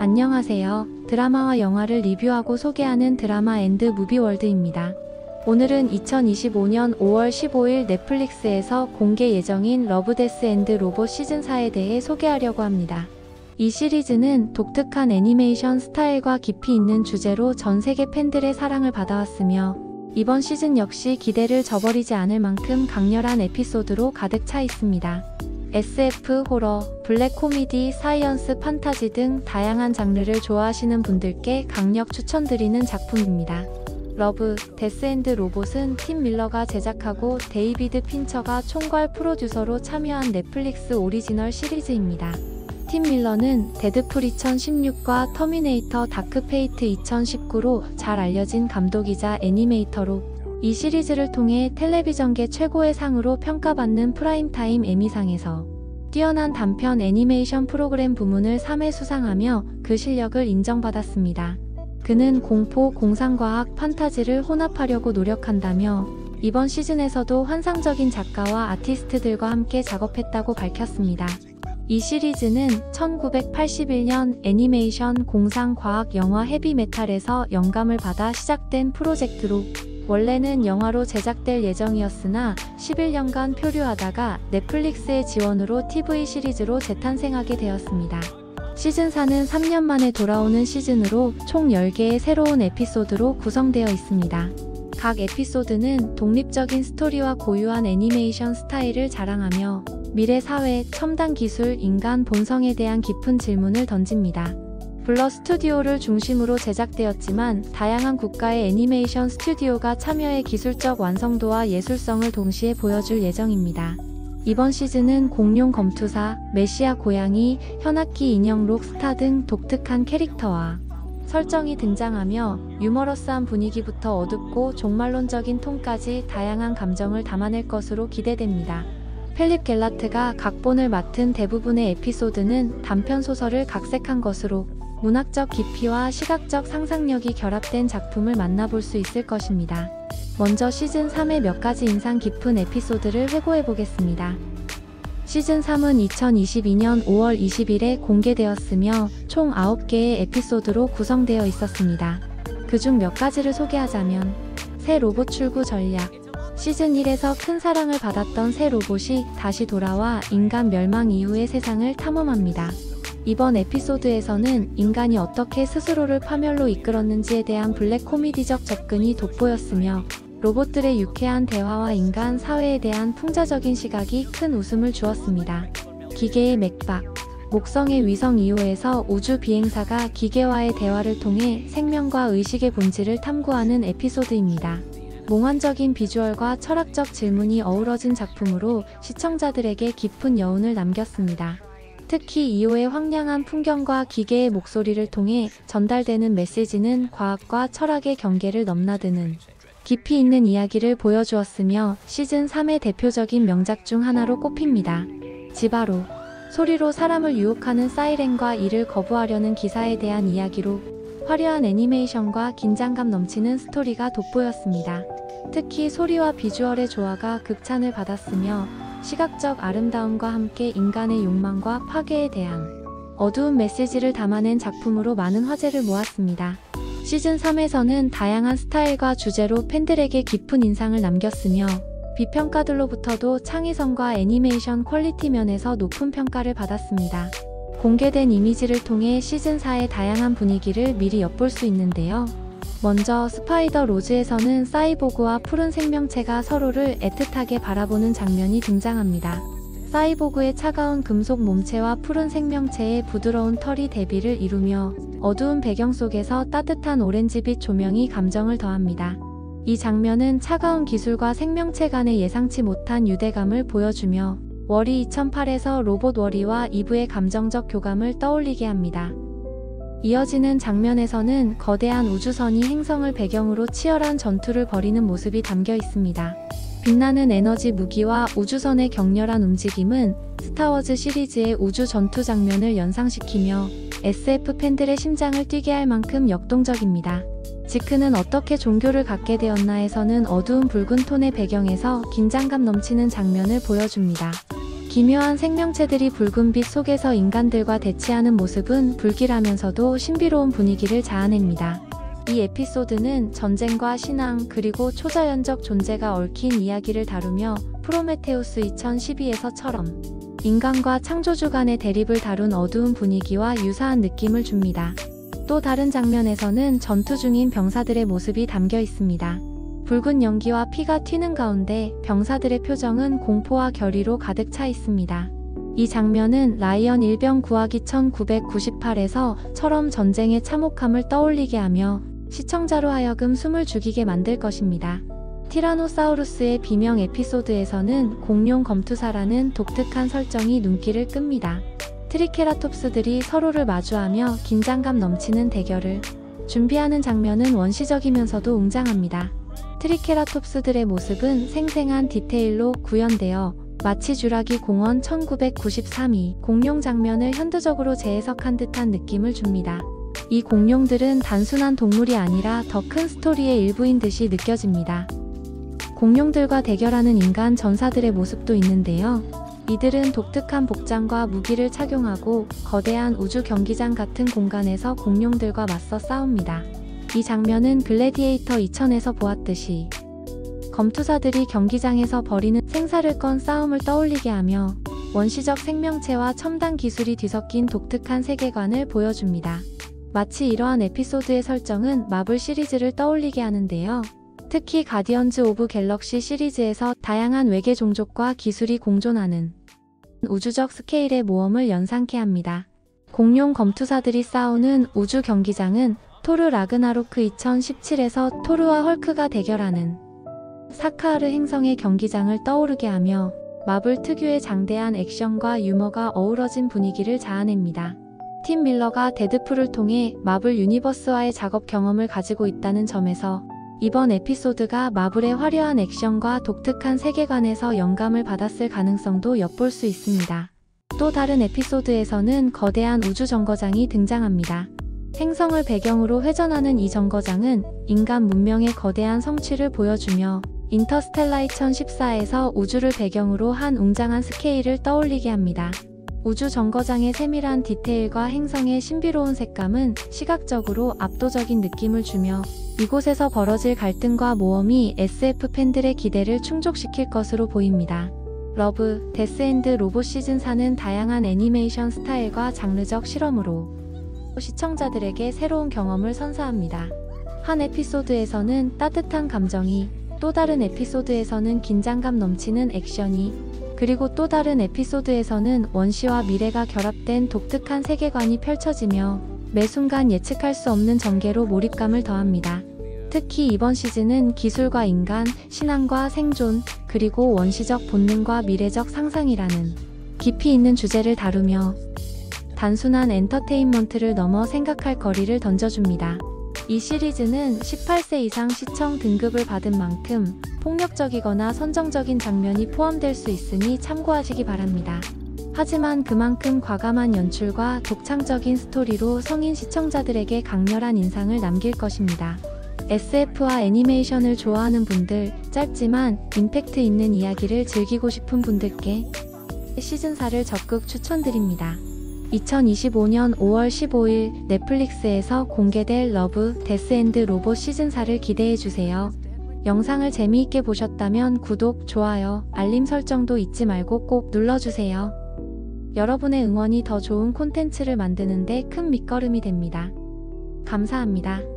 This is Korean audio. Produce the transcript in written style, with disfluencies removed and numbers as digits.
안녕하세요. 드라마와 영화를 리뷰하고 소개하는 드라마 앤드 무비월드입니다. 오늘은 2025년 5월 15일 넷플릭스에서 공개 예정인 러브 데스 앤드 로봇 시즌4에 대해 소개하려고 합니다. 이 시리즈는 독특한 애니메이션 스타일과 깊이 있는 주제로 전 세계 팬들의 사랑을 받아왔으며 이번 시즌 역시 기대를 저버리지 않을 만큼 강렬한 에피소드로 가득 차 있습니다. SF, 호러, 블랙 코미디, 사이언스, 판타지 등 다양한 장르를 좋아하시는 분들께 강력 추천드리는 작품입니다. 러브, 데스 앤드 로봇은 팀 밀러가 제작하고 데이비드 핀처가 총괄 프로듀서로 참여한 넷플릭스 오리지널 시리즈입니다. 팀 밀러는 데드풀 2016과 터미네이터 다크 페이트 2019로 잘 알려진 감독이자 애니메이터로 이 시리즈를 통해 텔레비전계 최고의 상으로 평가받는 프라임타임 에미상에서 뛰어난 단편 애니메이션 프로그램 부문을 3회 수상하며 그 실력을 인정받았습니다. 그는 공포, 공상과학, 판타지를 혼합하려고 노력한다며 이번 시즌에서도 환상적인 작가와 아티스트들과 함께 작업했다고 밝혔습니다. 이 시리즈는 1981년 애니메이션 공상과학 영화 헤비메탈에서 영감을 받아 시작된 프로젝트로 원래는 영화로 제작될 예정이었으나 11년간 표류하다가 넷플릭스의 지원으로 TV 시리즈로 재탄생하게 되었습니다. 시즌4는 3년 만에 돌아오는 시즌으로 총 10개의 새로운 에피소드로 구성되어 있습니다. 각 에피소드는 독립적인 스토리와 고유한 애니메이션 스타일을 자랑하며 미래 사회, 첨단 기술, 인간 본성에 대한 깊은 질문을 던집니다. 블러 스튜디오를 중심으로 제작되었지만 다양한 국가의 애니메이션 스튜디오가 참여해 기술적 완성도와 예술성을 동시에 보여줄 예정입니다. 이번 시즌은 공룡 검투사, 메시아 고양이, 현악기 인형 록스타 등 독특한 캐릭터와 설정이 등장하며 유머러스한 분위기부터 어둡고 종말론적인 톤까지 다양한 감정을 담아낼 것으로 기대됩니다. 필립 갤라트가 각본을 맡은 대부분의 에피소드는 단편 소설을 각색한 것으로 문학적 깊이와 시각적 상상력이 결합된 작품을 만나볼 수 있을 것입니다. 먼저 시즌3의 몇 가지 인상 깊은 에피소드를 회고해보겠습니다. 시즌3은 2022년 5월 20일에 공개되었으며 총 9개의 에피소드로 구성되어 있었습니다. 그중 몇 가지를 소개하자면 새 로봇 출구 전략, 시즌1에서 큰 사랑을 받았던 새 로봇이 다시 돌아와 인간 멸망 이후의 세상을 탐험합니다. 이번 에피소드에서는 인간이 어떻게 스스로를 파멸로 이끌었는지에 대한 블랙 코미디적 접근이 돋보였으며 로봇들의 유쾌한 대화와 인간 사회에 대한 풍자적인 시각이 큰 웃음을 주었습니다. 기계의 맥박, 목성의 위성 2호에서 우주 비행사가 기계와의 대화를 통해 생명과 의식의 본질을 탐구하는 에피소드입니다. 몽환적인 비주얼과 철학적 질문이 어우러진 작품으로 시청자들에게 깊은 여운을 남겼습니다. 특히 2호의 황량한 풍경과 기계의 목소리를 통해 전달되는 메시지는 과학과 철학의 경계를 넘나드는 깊이 있는 이야기를 보여주었으며 시즌3의 대표적인 명작 중 하나로 꼽힙니다. 지바로, 소리로 사람을 유혹하는 사이렌과 이를 거부하려는 기사에 대한 이야기로 화려한 애니메이션과 긴장감 넘치는 스토리가 돋보였습니다. 특히 소리와 비주얼의 조화가 극찬을 받았으며 시각적 아름다움과 함께 인간의 욕망과 파괴에 대한 어두운 메시지를 담아낸 작품으로 많은 화제를 모았습니다. 시즌3에서는 다양한 스타일과 주제로 팬들에게 깊은 인상을 남겼으며 비평가들로부터도 창의성과 애니메이션 퀄리티 면에서 높은 평가를 받았습니다. 공개된 이미지를 통해 시즌4의 다양한 분위기를 미리 엿볼 수 있는데요. 먼저 스파이더 로즈에서는 사이보그와 푸른 생명체가 서로를 애틋하게 바라보는 장면이 등장합니다. 사이보그의 차가운 금속 몸체와 푸른 생명체의 부드러운 털이 대비를 이루며 어두운 배경 속에서 따뜻한 오렌지빛 조명이 감정을 더합니다. 이 장면은 차가운 기술과 생명체 간의 예상치 못한 유대감을 보여주며 워리 2008에서 로봇 워리와 이브의 감정적 교감을 떠올리게 합니다. 이어지는 장면에서는 거대한 우주선이 행성을 배경으로 치열한 전투를 벌이는 모습이 담겨 있습니다. 빛나는 에너지 무기와 우주선의 격렬한 움직임은 스타워즈 시리즈의 우주 전투 장면을 연상시키며 SF 팬들의 심장을 뛰게 할 만큼 역동적입니다. 지크는 어떻게 종교를 갖게 되었나에서는 어두운 붉은 톤의 배경에서 긴장감 넘치는 장면을 보여줍니다. 기묘한 생명체들이 붉은빛 속에서 인간들과 대치하는 모습은 불길하면서도 신비로운 분위기를 자아냅니다. 이 에피소드는 전쟁과 신앙 그리고 초자연적 존재가 얽힌 이야기를 다루며 프로메테우스 2012에서처럼 인간과 창조주 간의 대립을 다룬 어두운 분위기와 유사한 느낌을 줍니다. 또 다른 장면에서는 전투 중인 병사들의 모습이 담겨 있습니다. 붉은 연기와 피가 튀는 가운데 병사들의 표정은 공포와 결의로 가득 차 있습니다. 이 장면은 라이언 일병 구하기 1998에서처럼 전쟁의 참혹함을 떠올리게 하며 시청자로 하여금 숨을 죽이게 만들 것입니다. 티라노사우루스의 비명 에피소드에서는 공룡 검투사라는 독특한 설정이 눈길을 끕니다. 트리케라톱스들이 서로를 마주하며 긴장감 넘치는 대결을 준비하는 장면은 원시적이면서도 웅장합니다. 트리케라톱스들의 모습은 생생한 디테일로 구현되어 마치 쥬라기 공원 1993이 공룡 장면을 현대적으로 재해석한 듯한 느낌을 줍니다. 이 공룡들은 단순한 동물이 아니라 더 큰 스토리의 일부인 듯이 느껴집니다. 공룡들과 대결하는 인간 전사들의 모습도 있는데요. 이들은 독특한 복장과 무기를 착용하고 거대한 우주 경기장 같은 공간에서 공룡들과 맞서 싸웁니다. 이 장면은 글래디에이터 2000에서 보았듯이 검투사들이 경기장에서 벌이는 생사를 건 싸움을 떠올리게 하며 원시적 생명체와 첨단 기술이 뒤섞인 독특한 세계관을 보여줍니다. 마치 이러한 에피소드의 설정은 마블 시리즈를 떠올리게 하는데요. 특히 가디언즈 오브 갤럭시 시리즈에서 다양한 외계 종족과 기술이 공존하는 우주적 스케일의 모험을 연상케 합니다. 공룡 검투사들이 싸우는 우주 경기장은 토르 라그나로크 2017에서 토르와 헐크가 대결하는 사카르 행성의 경기장을 떠오르게 하며 마블 특유의 장대한 액션과 유머가 어우러진 분위기를 자아냅니다. 팀 밀러가 데드풀을 통해 마블 유니버스와의 작업 경험을 가지고 있다는 점에서 이번 에피소드가 마블의 화려한 액션과 독특한 세계관에서 영감을 받았을 가능성도 엿볼 수 있습니다. 또 다른 에피소드에서는 거대한 우주 정거장이 등장합니다. 행성을 배경으로 회전하는 이 정거장은 인간 문명의 거대한 성취를 보여주며 인터스텔라 2014에서 우주를 배경으로 한 웅장한 스케일을 떠올리게 합니다. 우주 정거장의 세밀한 디테일과 행성의 신비로운 색감은 시각적으로 압도적인 느낌을 주며 이곳에서 벌어질 갈등과 모험이 SF 팬들의 기대를 충족시킬 것으로 보입니다. 러브, 데스 앤드 로봇 시즌4는 다양한 애니메이션 스타일과 장르적 실험으로 시청자들에게 새로운 경험을 선사합니다. 한 에피소드에서는 따뜻한 감정이, 또 다른 에피소드에서는 긴장감 넘치는 액션이, 그리고 또 다른 에피소드에서는 원시와 미래가 결합된 독특한 세계관이 펼쳐지며 매 순간 예측할 수 없는 전개로 몰입감을 더합니다. 특히 이번 시즌은 기술과 인간, 신앙과 생존, 그리고 원시적 본능과 미래적 상상이라는 깊이 있는 주제를 다루며 단순한 엔터테인먼트를 넘어 생각할 거리를 던져줍니다. 이 시리즈는 18세 이상 시청 등급을 받은 만큼 폭력적이거나 선정적인 장면이 포함될 수 있으니 참고하시기 바랍니다. 하지만 그만큼 과감한 연출과 독창적인 스토리로 성인 시청자들에게 강렬한 인상을 남길 것입니다. SF와 애니메이션을 좋아하는 분들, 짧지만 임팩트 있는 이야기를 즐기고 싶은 분들께 시즌4를 적극 추천드립니다. 2025년 5월 15일 넷플릭스에서 공개될 러브, 데스 앤드 로봇 시즌4를 기대해주세요. 영상을 재미있게 보셨다면 구독, 좋아요, 알림 설정도 잊지 말고 꼭 눌러주세요. 여러분의 응원이 더 좋은 콘텐츠를 만드는 데 큰 밑거름이 됩니다. 감사합니다.